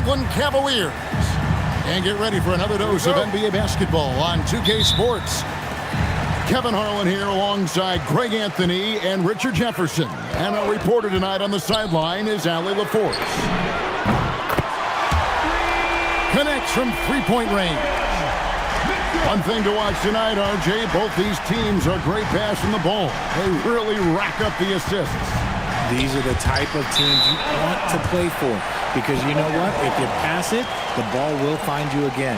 Cleveland Cavaliers. And get ready for another dose of NBA basketball on 2K Sports. Kevin Harlan here alongside Greg Anthony and Richard Jefferson. And our reporter tonight on the sideline is Allie LaForce. Connects from three-point range. One thing to watch tonight, RJ, both these teams are great passing the ball. They really rack up the assists. These are the type of teams you want to play for because you know what? If you pass it, the ball will find you again.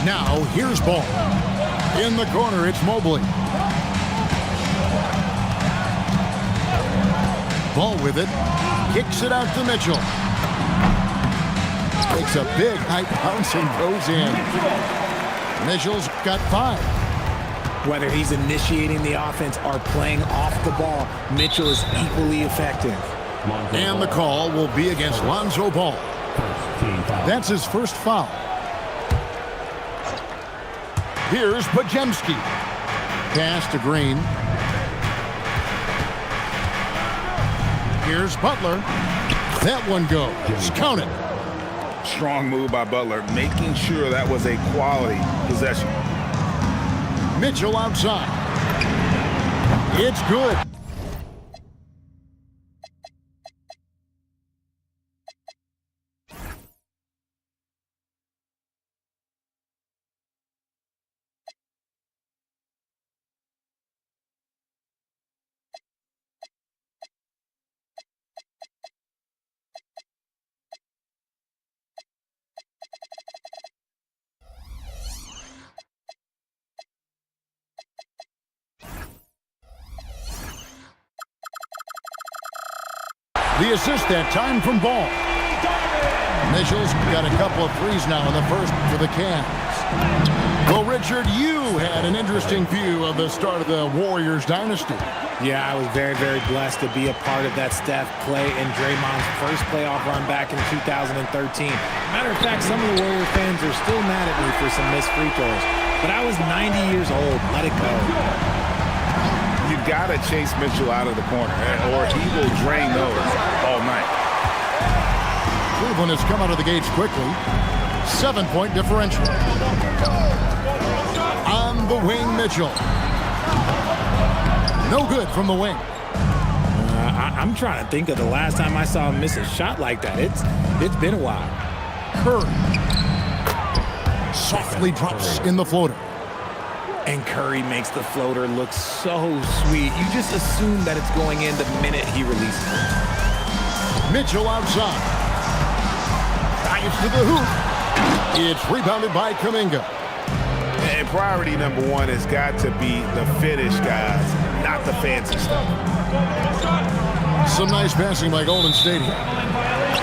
Now, here's ball. In the corner, it's Mobley. Ball with it. Kicks it out to Mitchell. Takes a big high bounce and goes in. Mitchell's got 5. Whether he's initiating the offense or playing off the ball, Mitchell is equally effective. And the call will be against Lonzo Ball. That's his first foul. Here's Podziemski. Pass to Green. Here's Butler. That one goes. Count it. Strong move by Butler, making sure that was a quality possession. Mitchell outside. It's good. The assist that time from Ball. Mitchell's got a couple of threes now in the first for the Cavs. Well, Richard, you had an interesting view of the start of the Warriors dynasty. Yeah, I was very, very blessed to be a part of that Steph, Clay, and Draymond's first playoff run back in 2013. Matter of fact, some of the Warriors fans are still mad at me for some missed free throws. But I was 90 years old. Let it go. You got to chase Mitchell out of the corner, or he will drain those all night. Cleveland has come out of the gates quickly. 7-point differential. On the wing, Mitchell. No good from the wing. I'm trying to think of the last time I saw him miss a shot like that. It's been a while. Curry softly drops in the floater. And Curry makes the floater look so sweet. You just assume that it's going in the minute he releases it. Mitchell outside. Drives to the hoop. It's rebounded by Kuminga. And priority number one has got to be the finish, guys, not the fancy stuff. Some nice passing by Golden State.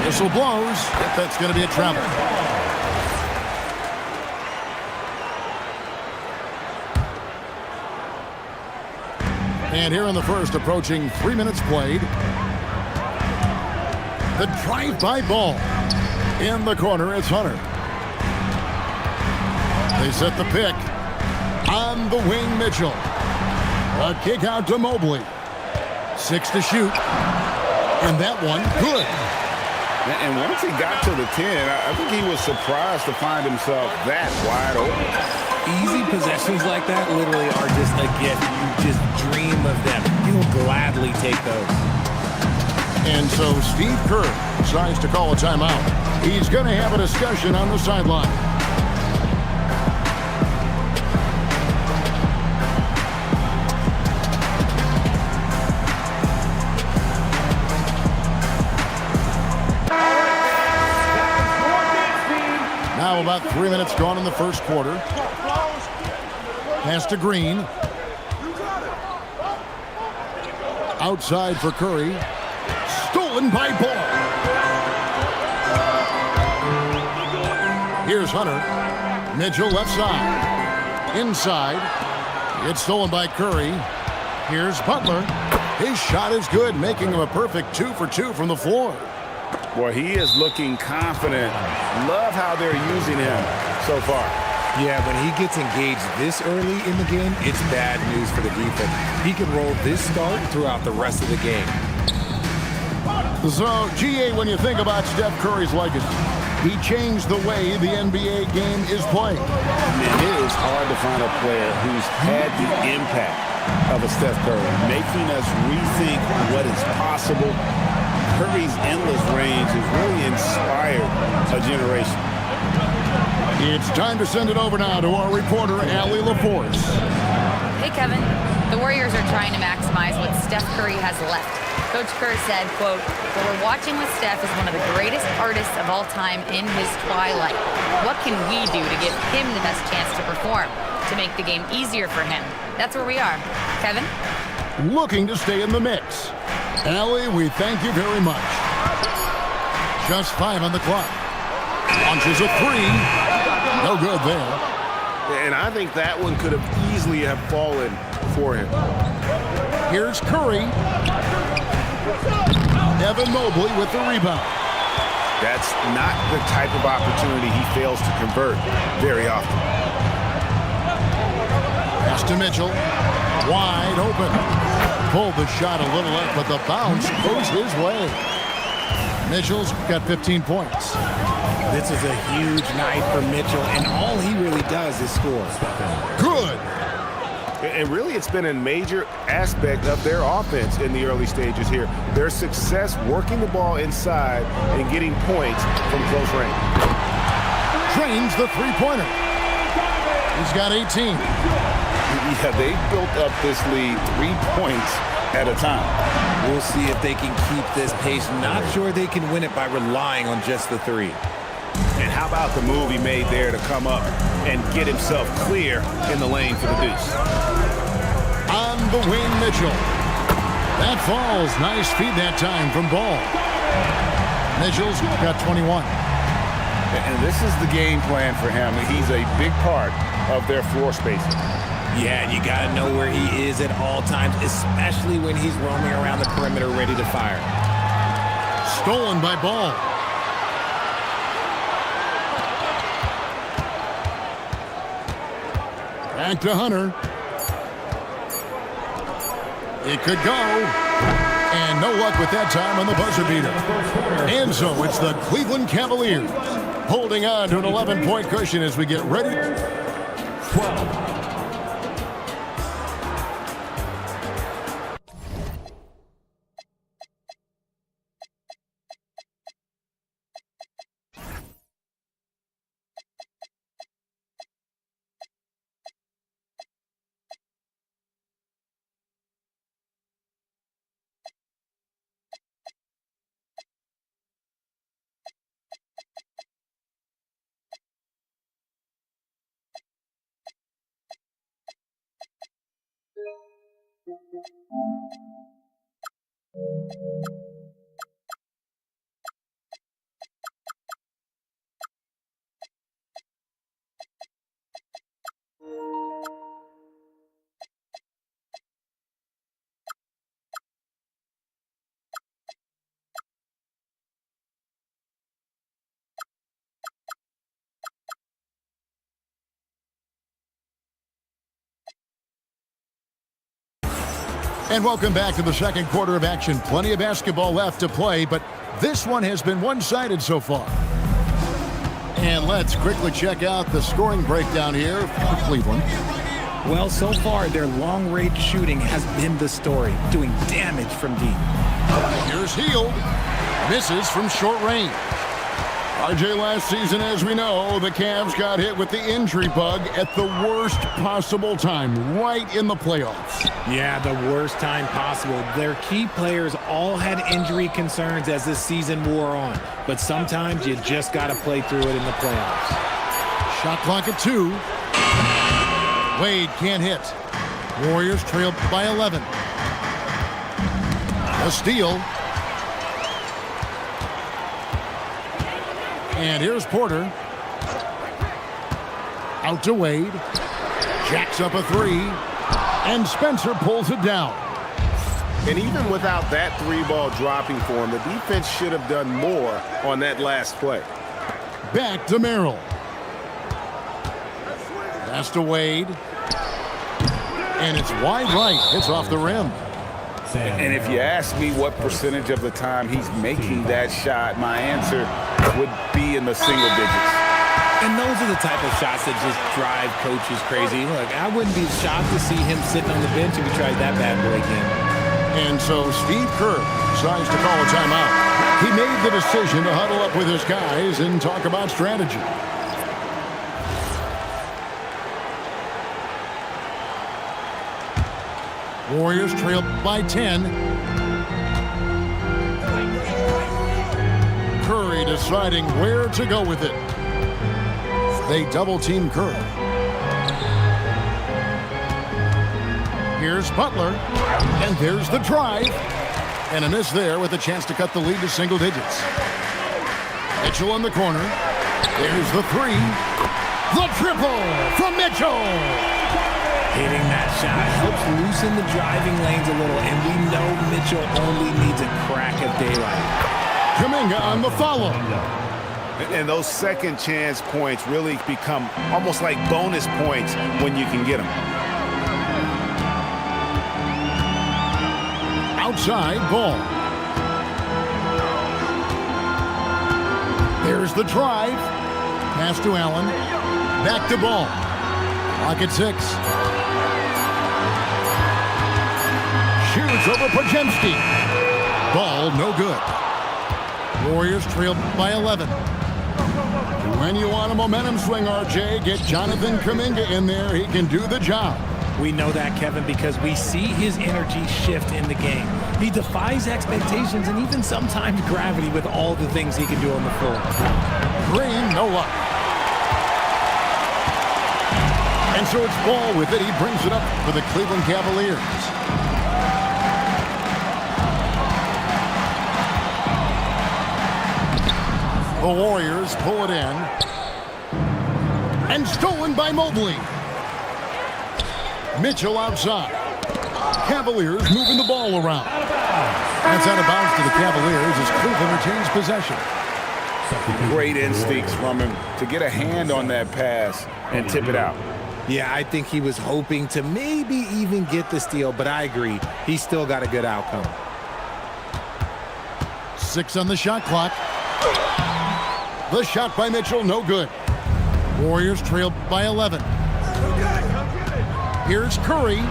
Whistle blows. That's going to be a travel. And here in the first, approaching 3 minutes played. The drive-by ball. In the corner, it's Hunter. They set the pick. On the wing, Mitchell. A kick out to Mobley. 6 to shoot. And that one, good. And once he got to the 10, I think he was surprised to find himself that wide open. Easy possessions like that literally are just a gift. You just dream of them. You'll gladly take those. And so Steve Kerr decides to call a timeout. He's going to have a discussion on the sideline. Now about 3 minutes gone in the first quarter. Pass to Green. Outside for Curry. Stolen by Ball. Here's Hunter. Mitchell left side. Inside. It's stolen by Curry. Here's Butler. His shot is good, making him a perfect 2 for 2 from the floor. Boy, he is looking confident. Love how they're using him so far. Yeah, when he gets engaged this early in the game, it's bad news for the defense. He can roll this start throughout the rest of the game. So, GA, when you think about Steph Curry's legacy, he changed the way the NBA game is played. Man, it is hard to find a player who's had the impact of a Steph Curry, making us rethink what is possible. Curry's endless range has really inspired a generation. It's time to send it over now to our reporter, Allie LaForce. Hey, Kevin. The Warriors are trying to maximize what Steph Curry has left. Coach Kerr said, quote, "What we're watching with Steph is one of the greatest artists of all time in his twilight. What can we do to give him the best chance to perform, to make the game easier for him?" That's where we are. Kevin? Looking to stay in the mix. Allie, we thank you very much. Just 5 on the clock. Launches a 3. No good there. And I think that one could have easily have fallen for him. Here's Curry. Evan Mobley with the rebound. That's not the type of opportunity he fails to convert very often. Pass to Mitchell. Wide open. Pulled the shot a little left, but the bounce goes his way. Mitchell's got 15 points. This is a huge night for Mitchell, and all he really does is score. Good. And really, it's been a major aspect of their offense in the early stages here. Their success working the ball inside and getting points from close range. Drains the three-pointer. He's got 18. Yeah, they built up this lead 3 points at a time. We'll see if they can keep this pace. Not sure they can win it by relying on just the 3. And how about the move he made there to come up and get himself clear in the lane for the deuce? On the wing, Mitchell. That falls. Nice feed that time from Ball. Mitchell's got 21. And this is the game plan for him. He's a big part of their floor spacing. Yeah, and you got to know where he is at all times, especially when he's roaming around the perimeter ready to fire. Stolen by Ball. Back to Hunter. It could go. And no luck with that time on the buzzer beater. And so it's the Cleveland Cavaliers holding on to an 11-point cushion as we get ready. 12. And welcome back to the second quarter of action. Plenty of basketball left to play, but this one has been one-sided so far. And let's quickly check out the scoring breakdown here for Cleveland. Well, so far, their long-range shooting has been the story, doing damage from deep. Here's Hield. Misses from short range. RJ, last season, as we know, the Cavs got hit with the injury bug at the worst possible time, right in the playoffs. Yeah, the worst time possible. Their key players all had injury concerns as the season wore on, but sometimes you just got to play through it in the playoffs. Shot clock at 2. Wade can't hit. Warriors trail by 11. A steal. And here's Porter. Out to Wade. Jacks up a 3. And Spencer pulls it down. And even without that 3-ball dropping for him, the defense should have done more on that last play. Back to Merrill. Pass to Wade. And it's wide right. It's off the rim. And if you ask me what percentage of the time he's making that shot, my answer would be in the single digits. And those are the type of shots that just drive coaches crazy. Look, I wouldn't be shocked to see him sitting on the bench if he tries that bad boy again. And so Steve Kerr decides to call a timeout. He made the decision to huddle up with his guys and talk about strategy. Warriors trail by 10. Curry deciding where to go with it. They double-team Curry. Here's Butler. And there's the drive. And a miss there with a chance to cut the lead to single digits. Mitchell in the corner. There's the three. The triple from Mitchell. Hitting that shot helps loosen the driving lanes a little, and we know Mitchell only needs a crack of daylight. Kuminga on the follow. And those second chance points really become almost like bonus points when you can get them. Outside ball. There's the drive. Pass to Allen. Back to Ball. Clock at 6. Shoots over Podziemski. Ball no good. Warriors trail by 11. When you want a momentum swing, RJ, get Jonathan Kuminga in there. He can do the job. We know that, Kevin, because we see his energy shift in the game. He defies expectations and even sometimes gravity with all the things he can do on the floor. Green, no luck. And so it's Ball with it. He brings it up for the Cleveland Cavaliers. The Warriors pull it in. And stolen by Mobley. Mitchell outside. Cavaliers moving the ball around. That's out of bounds to the Cavaliers as Cleveland retains possession. Great instincts from him to get a hand on that pass and tip it out. Yeah, I think he was hoping to maybe even get the steal, but I agree. He still got a good outcome. 6 on the shot clock. The shot by Mitchell, no good. Warriors trail by 11. Here's Curry.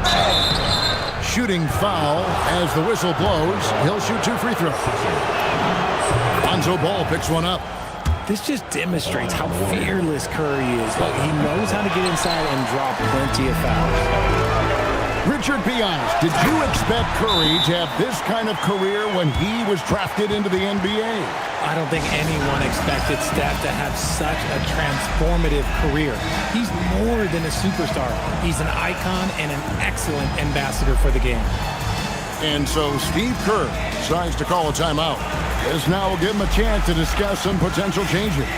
Shooting foul as the whistle blows. He'll shoot 2 free throws. Lonzo Ball picks one up. This just demonstrates how fearless Curry is. Look, he knows how to get inside and draw plenty of fouls. Richard, be honest, did you expect Curry to have this kind of career when he was drafted into the NBA? I don't think anyone expected Steph to have such a transformative career. He's more than a superstar. He's an icon and an excellent ambassador for the game. And so Steve Kerr decides to call a timeout. This now will give him a chance to discuss some potential changes.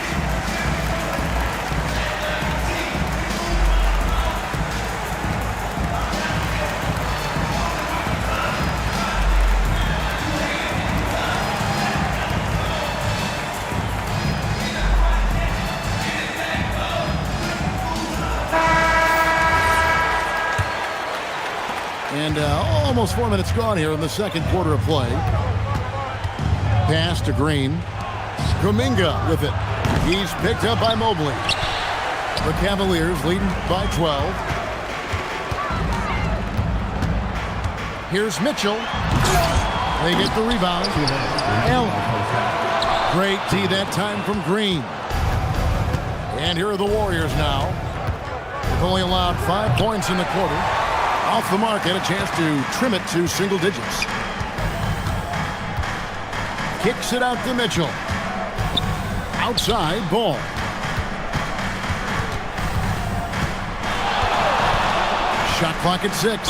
And almost 4 minutes gone here in the second quarter of play. Pass to Green. Kuminga with it. He's picked up by Mobley. The Cavaliers leading by 12. Here's Mitchell. They get the rebound. Allen. Great D that time from Green. And here are the Warriors now. They've only allowed 5 points in the quarter. Off the mark and a chance to trim it to single digits. Kicks it out to Mitchell. Outside Ball. Shot clock at 6.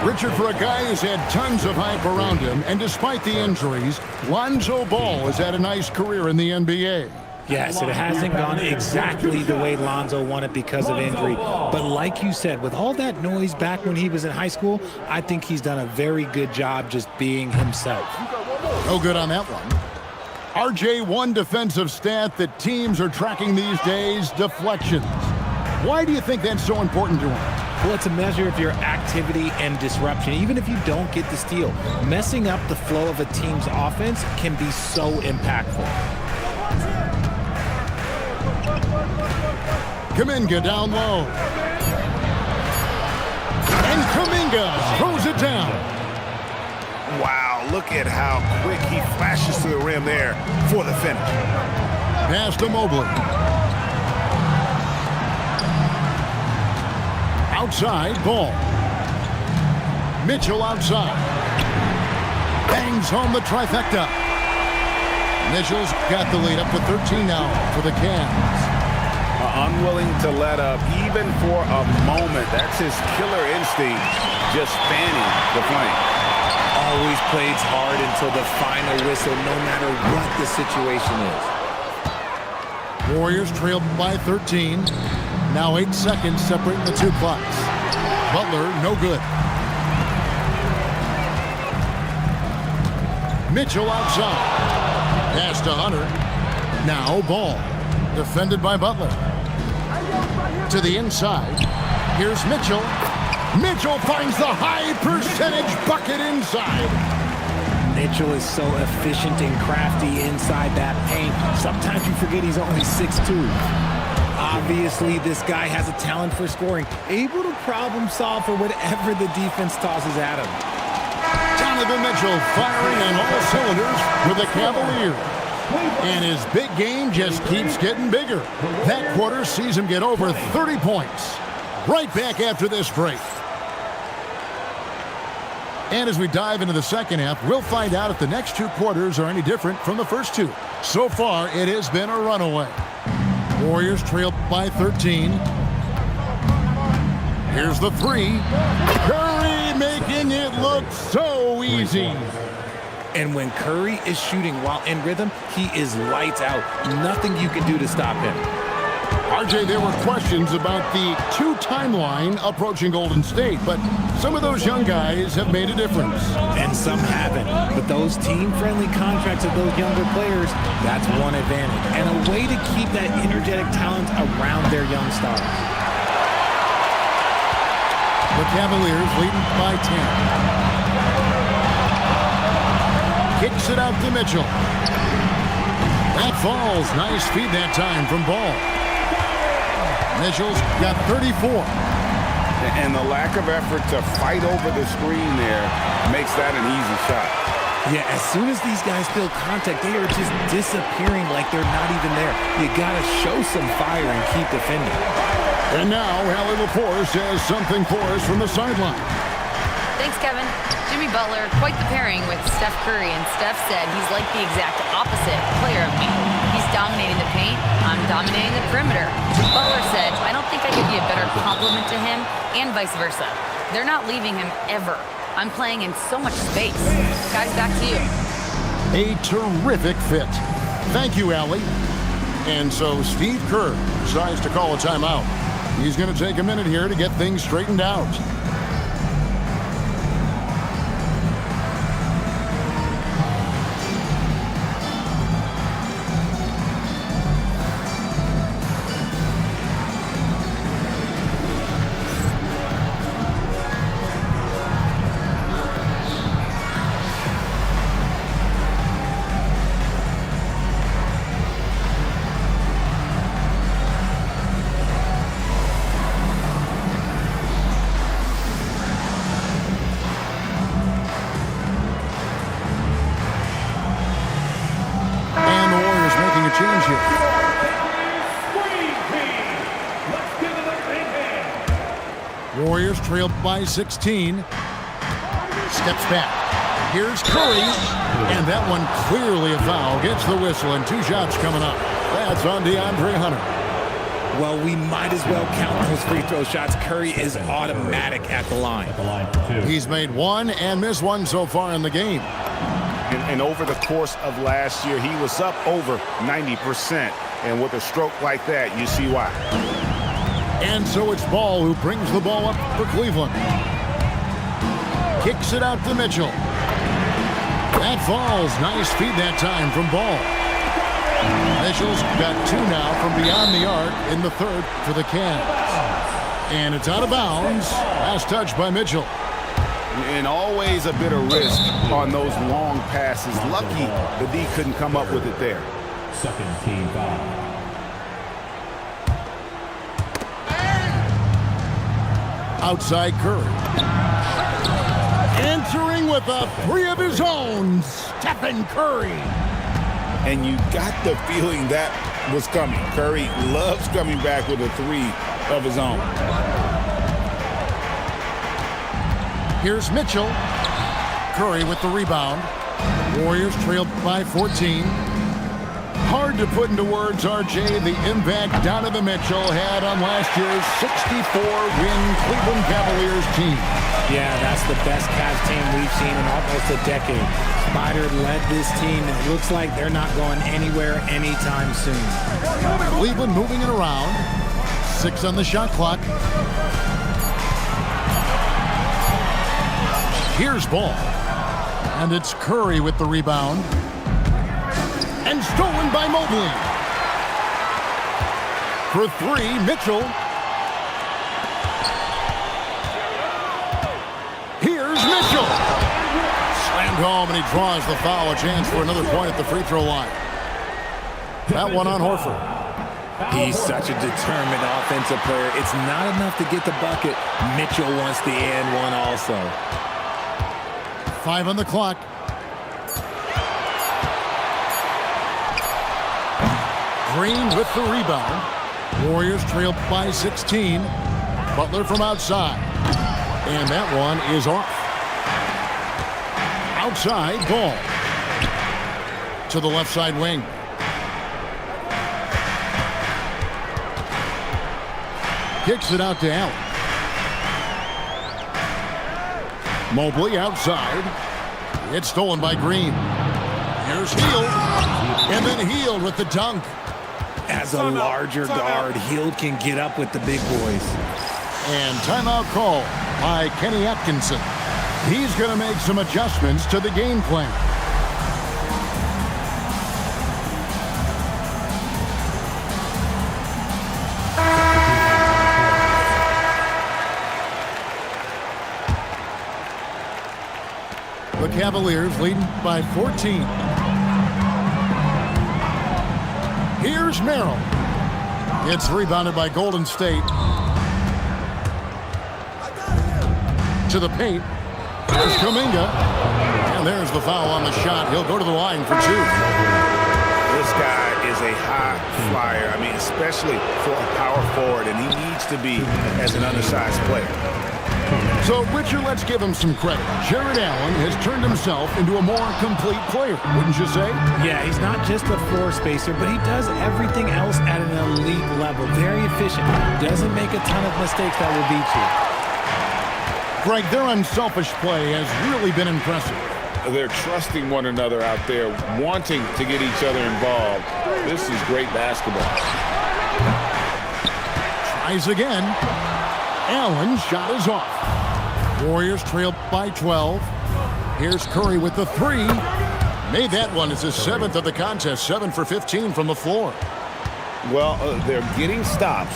Richard, for a guy who's had tons of hype around him, and despite the injuries, Lonzo Ball has had a nice career in the NBA. Yes, it hasn't gone exactly the way Lonzo wanted because of injury. But like you said, with all that noise back when he was in high school, I think he's done a very good job just being himself. No good on that one. RJ, one defensive stat that teams are tracking these days, deflections. Why do you think that's so important to him? Well, it's a measure of your activity and disruption. Even if you don't get the steal, messing up the flow of a team's offense can be so impactful. Kuminga down low. And Kuminga throws it down. Wow, look at how quick he flashes to the rim there for the finish. Pass to Mobley. Outside, Ball. Mitchell outside. Bangs home the trifecta. Mitchell's got the lead up to 13 now for the Cavs. Unwilling to let up even for a moment. That's his killer instinct, just fanning the flame. Always plays hard until the final whistle, no matter what the situation is. Warriors trail by 13. Now 8 seconds separating the two clocks. Butler, no good. Mitchell outside. Pass to Hunter. Now Ball. Defended by Butler. To the inside. Here's Mitchell. Mitchell finds the high percentage bucket inside. Mitchell is so efficient and crafty inside that paint. Sometimes you forget he's only 6'2". Obviously, this guy has a talent for scoring, able to problem solve for whatever the defense tosses at him. Donovan Mitchell firing on all cylinders with the Cavaliers. And his big game just keeps getting bigger. That quarter sees him get over 30 points. Right back after this break. And as we dive into the second half, we'll find out if the next two quarters are any different from the first two. So far, it has been a runaway. Warriors trail by 13. Here's the three. Curry making it look so easy. And when Curry is shooting while in rhythm, he is lights out. Nothing you can do to stop him. RJ, there were questions about the two timeline approaching Golden State, but some of those young guys have made a difference. And some haven't. But those team-friendly contracts of those younger players, that's one advantage. And a way to keep that energetic talent around their young stars. The Cavaliers leading by 10. Kicks it out to Mitchell. That falls. Nice feed that time from Ball. Mitchell's got 34. And the lack of effort to fight over the screen there makes that an easy shot. Yeah, as soon as these guys feel contact, they are just disappearing like they're not even there. You got to show some fire and keep defending. And now, Allie LaForce has something for us from the sideline. Thanks, Kevin. Jimmy Butler, quite the pairing with Steph Curry, and Steph said he's like the exact opposite player of me. He's dominating the paint, I'm dominating the perimeter. Butler said, I don't think I could be a better complement to him, and vice versa. They're not leaving him ever. I'm playing in so much space. Guys, back to you. A terrific fit. Thank you, Allie. And so Steve Kerr decides to call a timeout. He's going to take a minute here to get things straightened out. Change here. Warriors trail by 16. Steps back. Here's Curry. And that one clearly a foul. Gets the whistle and 2 shots coming up. That's on DeAndre Hunter. Well, we might as well count those free throw shots. Curry is automatic at the line. He's made 1 and missed 1 so far in the game. And over the course of last year, he was up over 90%. And with a stroke like that, you see why. And so it's Ball who brings the ball up for Cleveland. Kicks it out to Mitchell. That falls. Nice feed that time from Ball. Mitchell's got 2 now from beyond the arc in the third for the Cavs. And it's out of bounds. Last touch by Mitchell. And always a bit of risk on those long passes. Lucky the D couldn't come up with it there. Second team foul. Outside Curry. Entering with a 3 of his own, Stephen Curry. And you got the feeling that was coming. Curry loves coming back with a 3 of his own. Here's Mitchell. Curry with the rebound. Warriors trailed by 14. Hard to put into words, RJ, the impact Donovan Mitchell had on last year's 64-win Cleveland Cavaliers team. Yeah, that's the best Cavs team we've seen in almost a decade. Spider led this team, and it looks like they're not going anywhere anytime soon. Cleveland moving it around. 6 on the shot clock. Here's Ball. And it's Curry with the rebound. And stolen by Mobley. For 3, Mitchell. Here's Mitchell. Slammed home, and he draws the foul. A chance for another point at the free throw line. That one on Horford. He's such a determined offensive player. It's not enough to get the bucket. Mitchell wants the and one also. 5 on the clock. Green with the rebound. Warriors trail by 16. Butler from outside. And that one is off. Outside, Ball. To the left side wing. Kicks it out to Allen. Mobley outside. It's stolen by Green. Here's Hield. And then Hield with the dunk. As a larger guard, Hield can get up with the big boys. And timeout call by Kenny Atkinson. He's going to make some adjustments to the game plan. The Cavaliers leading by 14. Here's Merrill. It's rebounded by Golden State. To the paint. There's Kuminga. And there's the foul on the shot. He'll go to the line for 2. This guy is a high flyer. I mean, especially for a power forward, and he needs to be as an undersized player. So, Richard, let's give him some credit. Jared Allen has turned himself into a more complete player, wouldn't you say? Yeah, he's not just a floor spacer, but he does everything else at an elite level. Very efficient. Doesn't make a ton of mistakes that will beat you. Greg, their unselfish play has really been impressive. They're trusting one another out there, wanting to get each other involved. This is great basketball. Tries again. Allen shot is off. Warriors trail by 12. Here's Curry with the 3. Made that one. It's his 7th of the contest. 7 for 15 from the floor. Well, they're getting stops,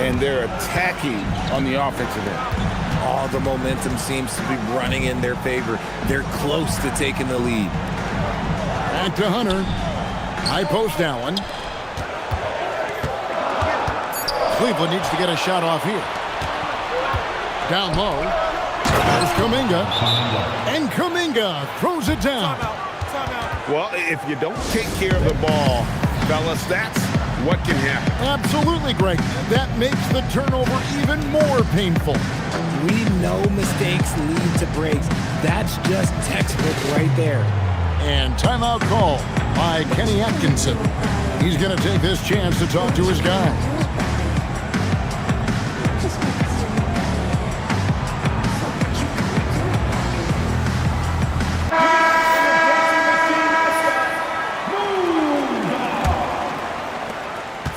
and they're attacking on the offensive end. All the momentum seems to be running in their favor. They're close to taking the lead. Back to Hunter. High post Allen. Cleveland needs to get a shot off here. Down low. There's Kuminga. And Kuminga throws it down. Well, if you don't take care of the ball, fellas, that's what can happen. Absolutely, Greg. That makes the turnover even more painful. We know mistakes lead to breaks. That's just textbook right there. And timeout call by Kenny Atkinson. He's going to take this chance to talk to his guys.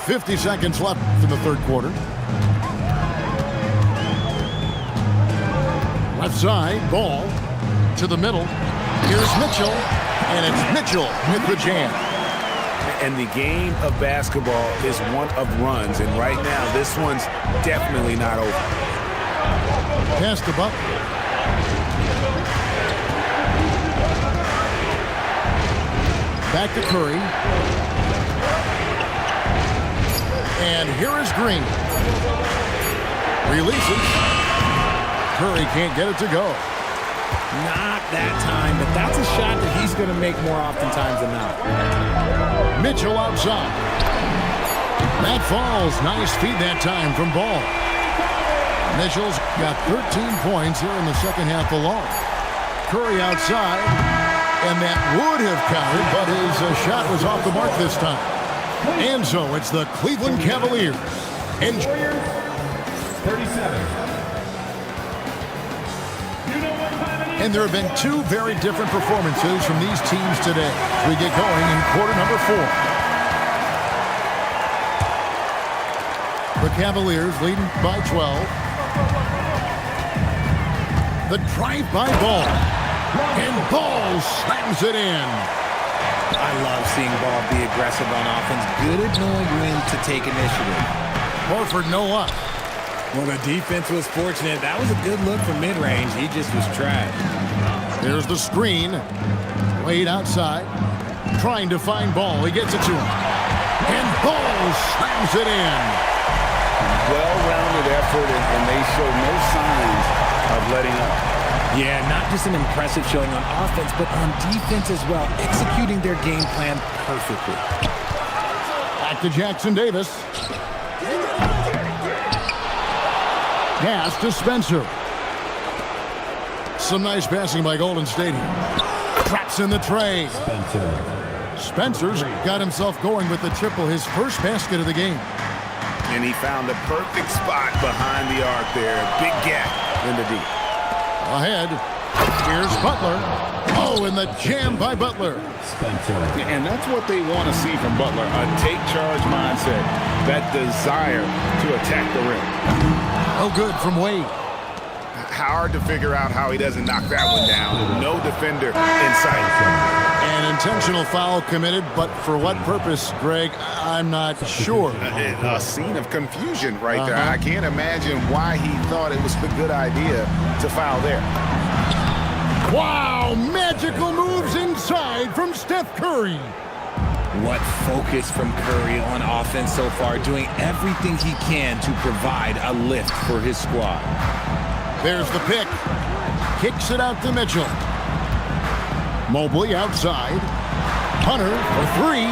.50 seconds left in the third quarter. Left side, Ball to the middle. Here's Mitchell, and it's Mitchell with the jam. And the game of basketball is one of runs. And right now, this one's definitely not over. Pass to Butler. Back to Curry. And here is Green. Releases. Curry can't get it to go. Not that time, but that's a shot that he's going to make more oftentimes than not. Mitchell outside. That falls. Nice feed that time from Ball. Mitchell's got 13 points here in the second half alone. Curry outside, and that would have counted, but his shot was off the mark this time. And so it's the Cleveland Cavaliers. Warriors, 37. And there have been two very different performances from these teams today. We get going in quarter number 4. The Cavaliers leading by 12. The drive by Ball. And Ball slams it in. I love seeing Ball be aggressive on offense. Good at knowing when to take initiative. Horford no luck. Well, the defense was fortunate. That was a good look from mid-range. He just was trash. There's the screen. Wade outside. Trying to find Ball. He gets it to him. And Ball slams it in. Well-rounded effort, and they show no signs of letting up. Yeah, not just an impressive showing on offense, but on defense as well, executing their game plan perfectly. Back to Jackson Davis. Pass to Spencer. Some nice passing by Golden State here. Traps in the tray. Spencer's got himself going with the triple, his first basket of the game. And he found the perfect spot behind the arc there. Big gap in the deep. Ahead. Here's Butler. Oh, and the jam by Butler. And that's what they want to see from Butler, a take-charge mindset, that desire to attack the rim. Oh, good from Wade. Hard to figure out how he doesn't knock that one down. No defender in sight. An intentional foul committed, but for what purpose, Greg, I'm not sure. A scene of confusion right there. I can't imagine why he thought it was a good idea to foul there. Wow, magical moves inside from Steph Curry. What focus from Curry on offense so far, doing everything he can to provide a lift for his squad. There's the pick. Kicks it out to Mitchell. Mobley outside. Hunter for three.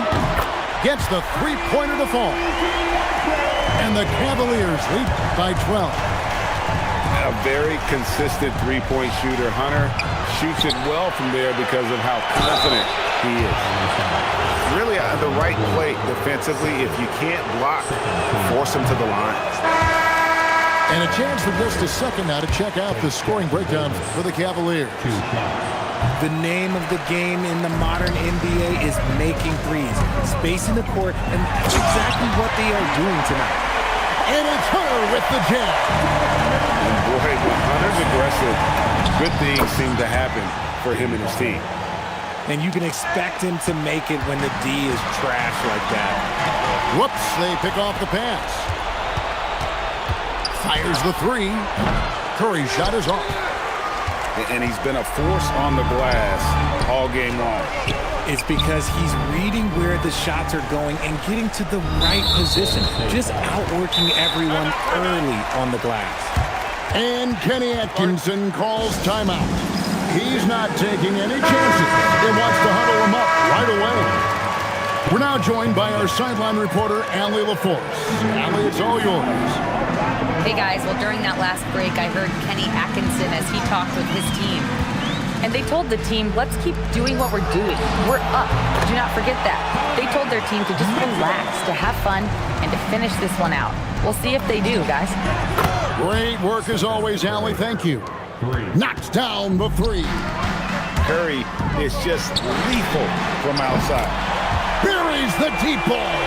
Gets the three-pointer to fall. And the Cavaliers lead by 12. A very consistent three-point shooter. Hunter shoots it well from there because of how confident he is. Really the right play defensively. If you can't block, force him to the line. And a chance for just a second now to check out the scoring breakdown for the Cavaliers. The name of the game in the modern NBA is making threes, spacing the court, and that's exactly what they are doing tonight. And it's Hunter with the jam. And boy, when Hunter's aggressive, good things seem to happen for him and his team. And you can expect him to make it when the D is trash like that. Whoops, they pick off the pass. Fires the three. Curry's shot is off. And he's been a force on the glass all game long. It's because he's reading where the shots are going and getting to the right position, just outworking everyone early on the glass. And Kenny Atkinson calls timeout. He's not taking any chances. He wants to huddle him up right away. We're now joined by our sideline reporter, Allie LaForce. Allie, it's all yours. Hey guys, well during that last break I heard Kenny Atkinson as he talked with his team. And they told the team, let's keep doing what we're doing. We're up. Do not forget that. They told their team to just relax, to have fun, and to finish this one out. We'll see if they do, guys. Great work as always, Allie. Thank you. Knocks down the three. Curry is just lethal from outside. Buries the deep ball.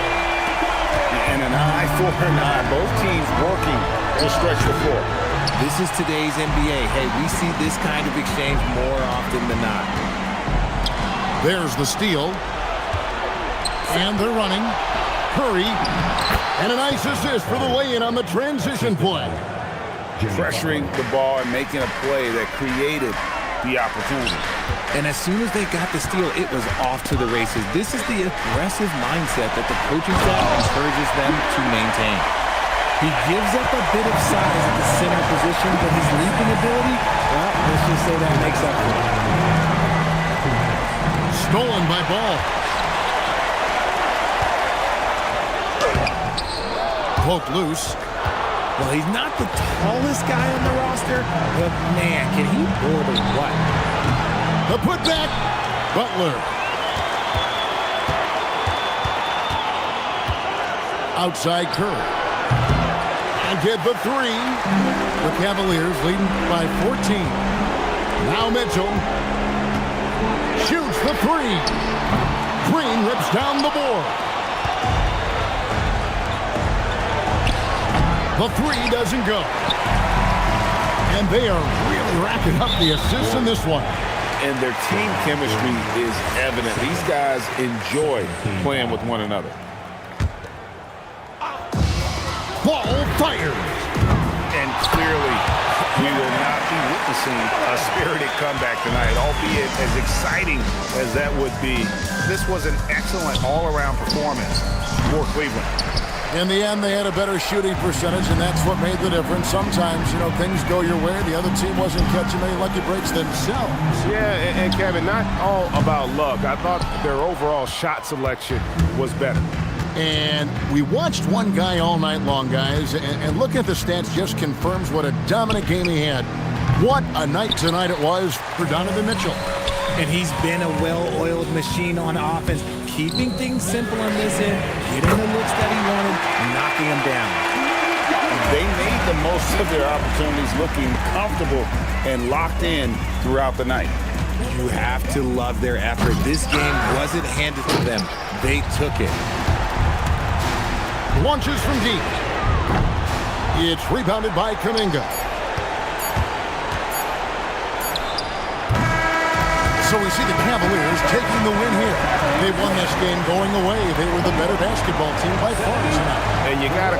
And an eye for an eye. Both teams working to stretch the floor. This is today's NBA. Hey, we see this kind of exchange more often than not. There's the steal. And they're running. Curry. And a nice assist for the weigh-in on the transition play. Pressuring the ball and making a play that created the opportunity. And as soon as they got the steal, it was off to the races. This is the aggressive mindset that the coaching staff encourages them to maintain. He gives up a bit of size at the center position, but his leaping ability, well, let's just say that makes up for it. Stolen by Ball. Poked loose. Well, he's not the tallest guy on the roster, but man, can he board or what? The putback. Butler. Outside Curry. And get the three. The Cavaliers leading by 14. Now Mitchell shoots the three. Green rips down the board. The three doesn't go. And they are really racking up the assists in this one. And their team chemistry is evident. These guys enjoy playing with one another. Ball fired. And clearly, we will not be witnessing a spirited comeback tonight, albeit as exciting as that would be. This was an excellent all-around performance for Cleveland. In the end, they had a better shooting percentage, and that's what made the difference. Sometimes, you know, things go your way. The other team wasn't catching many lucky breaks themselves. Yeah, and Kevin, not all about luck. I thought their overall shot selection was better. And we watched one guy all night long, guys, and looking at the stats just confirms what a dominant game he had. What a night tonight it was for Donovan Mitchell. And he's been a well-oiled machine on offense, keeping things simple on this end, getting the looks that he wanted, knocking them down. They made the most of their opportunities, looking comfortable and locked in throughout the night. You have to love their effort. This game wasn't handed to them. They took it. Launches from deep. It's rebounded by Kuminga. So we see the Cavaliers taking the win here. They won this game going away. They were the better basketball team by far tonight. And you got to